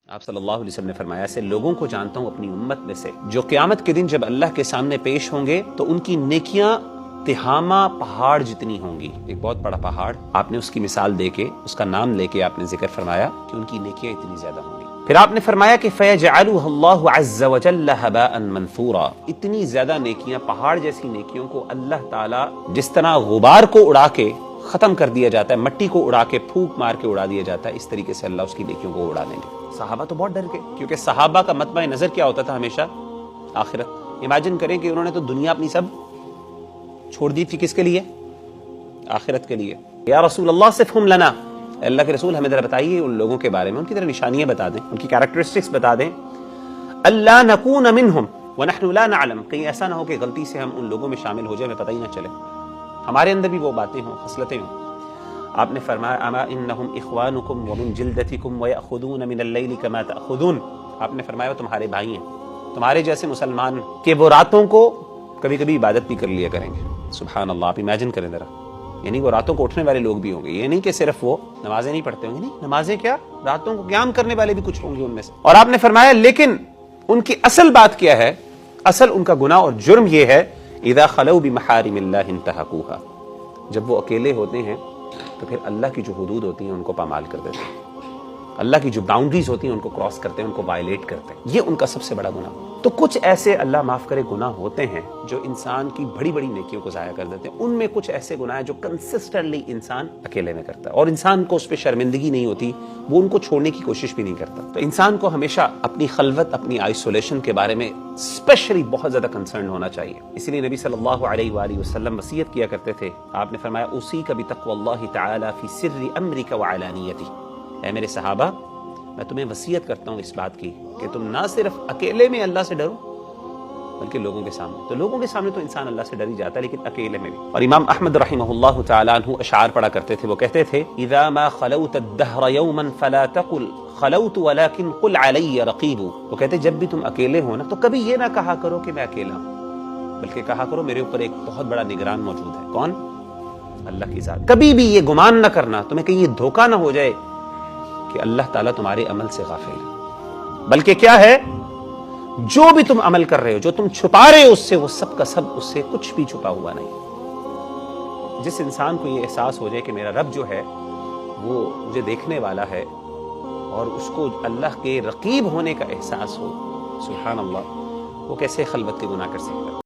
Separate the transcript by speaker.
Speaker 1: آپ صلی اللہ علیہ وسلم نے فرمایا ایسے لوگوں کو جانتا ہوں اپنی امت میں سے جو قیامت کے دن جب اللہ کے سامنے پیش ہوں گے تو ان کی نیکیاں تہامہ پہاڑ جتنی ہوں گی. ایک بہت بڑا پہاڑ، آپ نے اس کی مثال دے کے اس کا نام لے کے آپ نے ذکر فرمایا کہ ان کی نیکیاں اتنی زیادہ ہوں گی. پھر آپ نے فرمایا کہ فَيَجْعَلُهَا اللَّهُ عَزَّ وَجَلَّ هَبَاءً مَنْثُورًا، اتنی زیادہ نیکیاں، پہاڑ جیسی نیکیوں کو اللہ تعالیٰ جس طرح غبار کو اڑا کے ختم کر دیا جاتا ہے، مٹی کو اڑا کے پھونک مار کے اڑا دیا جاتا ہے، اس طریقے سے اللہ اس کی نیکیوں کو اڑا دیں گے. صحابہ تو بہت ڈر گئے، کیونکہ صحابہ کا مطمع نظر کیا ہوتا تھا ہمیشہ؟ آخرت. امیجن کریں کہ انہوں نے تو دنیا اپنی سب چھوڑ دی تھی، کس کے لیے؟ آخرت کے لیے. یا رسول اللہ صفہم لنا، اللہ کے رسول ہمیں ذرا بتائیے ان لوگوں کے بارے میں، ان کی ذرا نشانیاں بتا دیں، ان کی کیریکٹرسٹکس بتا دیں. اللہ نکون منہم ونحن لا نعلم، کہیں ایسا نہ ہو کہ غلطی سے ہم ان لوگوں میں شامل ہو جائیں، ہمیں پتہ ہی نہ چلے، ہمارے اندر بھی وہ باتیں ہوں، خصلتیں ہوں. آپ نے فرمایا اما انہم اخوانکم ومن جلدتکم ویأخذون من اللیل کما تأخذون، آپ نے فرمایا وہ تمہارے بھائی ہیں، تمہارے جیسے مسلمان کہ وہ راتوں کو کبھی کبھی عبادت بھی کر لیا کریں گے. سبحان اللہ. آپ امیجن کریں ذرا، یعنی وہ راتوں کو اٹھنے والے لوگ بھی ہوں گے، یہ نہیں کہ صرف وہ نمازیں نہیں پڑھتے ہوں گے، نہیں، نمازیں کیا، راتوں کو قیام کرنے والے بھی کچھ ہوں گے ان میں سے. اور آپ نے فرمایا لیکن ان کی اصل بات کیا ہے، اصل ان کا گناہ اور جرم یہ ہے اذا خلوا بمحارم اللہ انتہکوها، جب وہ اکیلے ہوتے ہیں تو پھر اللہ کی جو حدود ہوتی ہیں ان کو پامال کر دیتے ہیں، اللہ کی جو باؤنڈریز ہوتی ہیں ان کو کراس کرتے ہیں، ان کو وائلیٹ کرتے ہیں. یہ ان کا سب سے بڑا گناہ. تو کچھ ایسے اللہ معاف کرے گناہ ہوتے ہیں جو انسان کی بڑی بڑی نیکیوں کو ضائع کر دیتے ہیں. ان میں کچھ ایسے گناہ ہیں جو کنسسٹنٹلی انسان اکیلے میں کرتا ہے اور انسان کو اس پہ شرمندگی نہیں ہوتی، وہ ان کو چھوڑنے کی کوشش بھی نہیں کرتا. تو انسان کو ہمیشہ اپنی خلوت، اپنی آئسولیشن کے بارے میں اسپیشلی بہت زیادہ کنسرن ہونا چاہیے. اسی لیے نبی صلی اللہ علیہ وآلہ وسلم وصیت کیا کرتے تھے. آپ نے فرمایا اوصیک بتقوی اللہ تعالی فی سر امرک وعلانیتہ، اے میرے صحابہ میں تمہیں وصیت کرتا ہوں اس بات کی کہ تم نہ صرف اکیلے میں اللہ سے ڈرو بلکہ لوگوں کے سامنے. تو لوگوں کے سامنے تو انسان اللہ سے ڈر ہی جاتا ہے، لیکن اکیلے میں بھی. اور امام احمد رحمہ اللہ تعالی عنہ اشعار پڑھا کرتے تھے. وہ کہتے تھے اذا ما خلوت الدهر یوما فلا تقل خلوت ولكن قل علی رقیب. وہ کہتے جب بھی تم اکیلے ہو نا تو کبھی یہ نہ کہا کرو کہ میں اکیلا ہوں، بلکہ کہا کرو میرے اوپر ایک بہت بڑا نگران موجود ہے. کون؟ اللہ کی ذات. کبھی بھی یہ گمان نہ کرنا، تمہیں کہیں یہ دھوکہ نہ ہو جائے کہ اللہ تعالیٰ تمہارے عمل سے غافل ہے، بلکہ کیا ہے جو بھی تم عمل کر رہے ہو، جو تم چھپا رہے ہو اس سے، وہ سب کا سب اس سے کچھ بھی چھپا ہوا نہیں. جس انسان کو یہ احساس ہو جائے کہ میرا رب جو ہے وہ مجھے دیکھنے والا ہے اور اس کو اللہ کے رقیب ہونے کا احساس ہو، سبحان اللہ، وہ کیسے خلوت کے گناہ کر سکتا ہے.